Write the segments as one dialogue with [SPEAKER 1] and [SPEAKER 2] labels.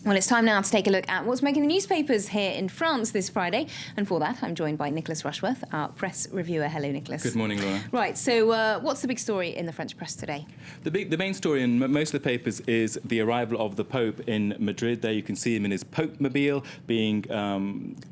[SPEAKER 1] Well, it's time now to take a look at what's making the newspapers here in France this Friday. And for that, I'm joined by Nicholas Rushworth, our press reviewer. Hello, Nicholas.
[SPEAKER 2] Good morning, Laura.
[SPEAKER 1] Right, so what's the big story in the French press today?
[SPEAKER 2] The main story in most of the papers is the arrival of the Pope in Madrid. There you can see him in his Pope-mobile being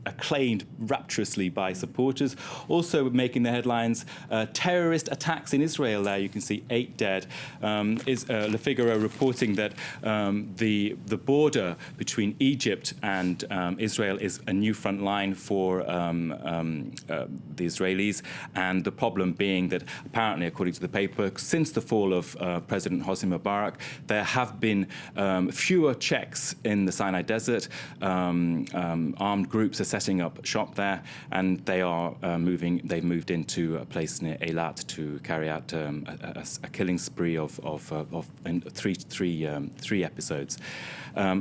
[SPEAKER 2] acclaimed rapturously by supporters. Also making the headlines, terrorist attacks in Israel. There you can see 8 dead. Le Figaro reporting that the border between Egypt and Israel is a new front line for the Israelis, and the problem being that apparently, according to the paper, since the fall of President Hosni Mubarak, there have been fewer checks in the Sinai Desert. Armed groups are setting up shop there, and they are they've moved into a place near Eilat to carry out a killing spree of three episodes.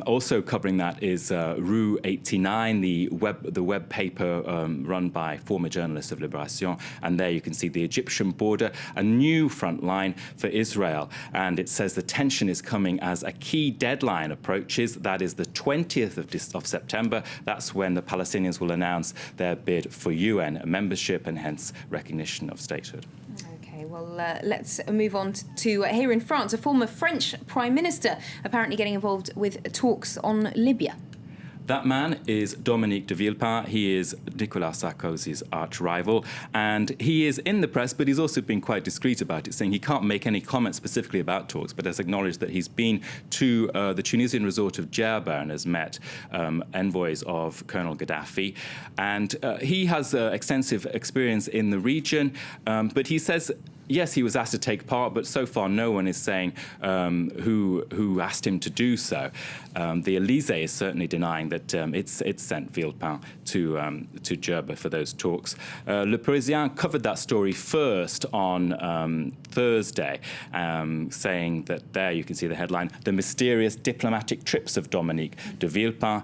[SPEAKER 2] Also covering that is Rue 89, the web paper run by former journalists of Libération, and there you can see the Egyptian border, a new front line for Israel, and it says the tension is coming as a key deadline approaches. That is the 20th of September. That's when the Palestinians will announce their bid for UN membership and hence recognition of statehood.
[SPEAKER 1] Okay, well, let's move on to here in France, a former French Prime Minister apparently getting involved with talks on Libya.
[SPEAKER 2] That man is Dominique de Villepin. He is Nicolas Sarkozy's arch-rival, and he is in the press, but he's also been quite discreet about it, saying he can't make any comment specifically about talks, but has acknowledged that he's been to the Tunisian resort of Djerba and has met envoys of Colonel Gaddafi, and he has extensive experience in the region, but he says yes, he was asked to take part, but so far no one is saying who asked him to do so. The Elysée is certainly denying that it's sent Villepin to Djerba for those talks. Le Parisien covered that story first on Thursday, saying that there you can see the headline, "The Mysterious Diplomatic Trips of Dominique de Villepin."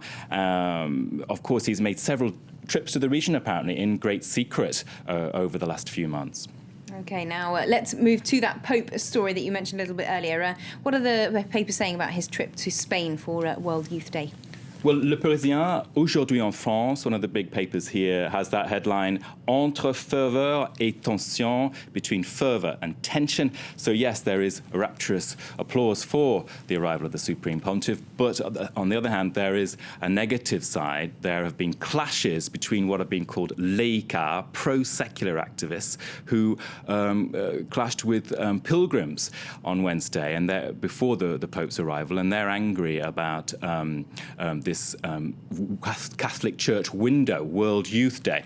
[SPEAKER 2] Of course, he's made several trips to the region, apparently, in great secret over the last few months.
[SPEAKER 1] Okay, now let's move to that Pope story that you mentioned a little bit earlier. What are the papers saying about his trip to Spain for World Youth Day?
[SPEAKER 2] Well, Le Parisien, aujourd'hui en France, one of the big papers here, has that headline, Entre ferveur et tension, between fervor and tension. So yes, there is rapturous applause for the arrival of the Supreme Pontiff, but on the other hand, there is a negative side. There have been clashes between what are being called laïcards, pro-secular activists, who clashed with pilgrims on Wednesday and before the Pope's arrival, and they're angry about this Catholic Church window, World Youth Day,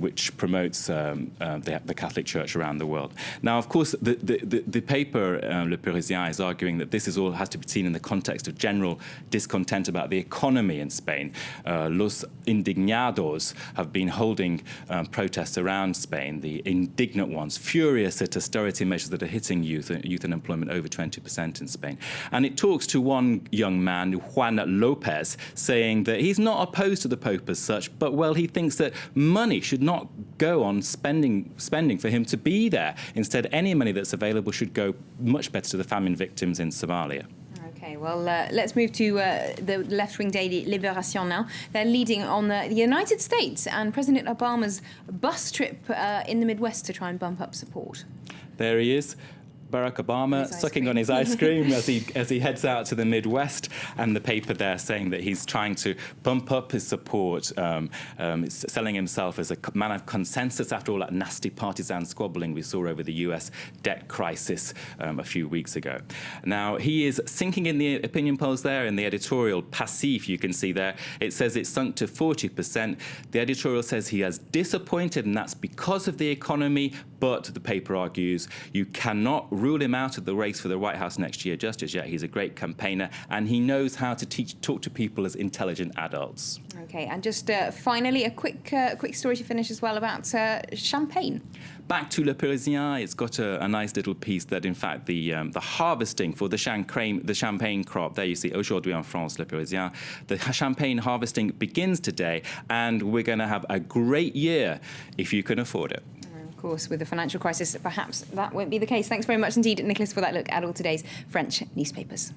[SPEAKER 2] which promotes the Catholic Church around the world. Now, of course, the paper, Le Parisien, is arguing that this all has to be seen in the context of general discontent about the economy in Spain. Los Indignados have been holding protests around Spain, the indignant ones, furious at austerity measures that are hitting youth unemployment over 20% in Spain. And it talks to one young man, Juan Lopez, saying that he's not opposed to the Pope as such, but, well, he thinks that money should not go on spending for him to be there. Instead, any money that's available should go much better to the famine victims in Somalia.
[SPEAKER 1] Okay, well, let's move to the left-wing daily Livio Hacia now. They're leading on the United States and President Obama's bus trip in the Midwest to try and bump up support.
[SPEAKER 2] There he is. Barack Obama sucking on his ice cream as he heads out to the Midwest, and the paper there saying that he's trying to bump up his support, selling himself as a man of consensus after all that nasty partisan squabbling we saw over the US debt crisis a few weeks ago. Now, he is sinking in the opinion polls there. In the editorial Passif, you can see there, it says it's sunk to 40%. The editorial says he has disappointed, and that's because of the economy, but the paper argues you cannot rule him out of the race for the White House next year just as yet. He's a great campaigner, and he knows how to talk to people as intelligent adults.
[SPEAKER 1] Okay, and just finally, a quick story to finish as well about champagne.
[SPEAKER 2] Back to Le Parisien, it's got a nice little piece that, in fact, the harvesting for the champagne crop, there you see, aujourd'hui en France, Le Parisien, the champagne harvesting begins today, and we're going to have a great year if you can afford it.
[SPEAKER 1] Of course, with the financial crisis, perhaps that won't be the case. Thanks very much indeed, Nicholas, for that look at all today's French newspapers.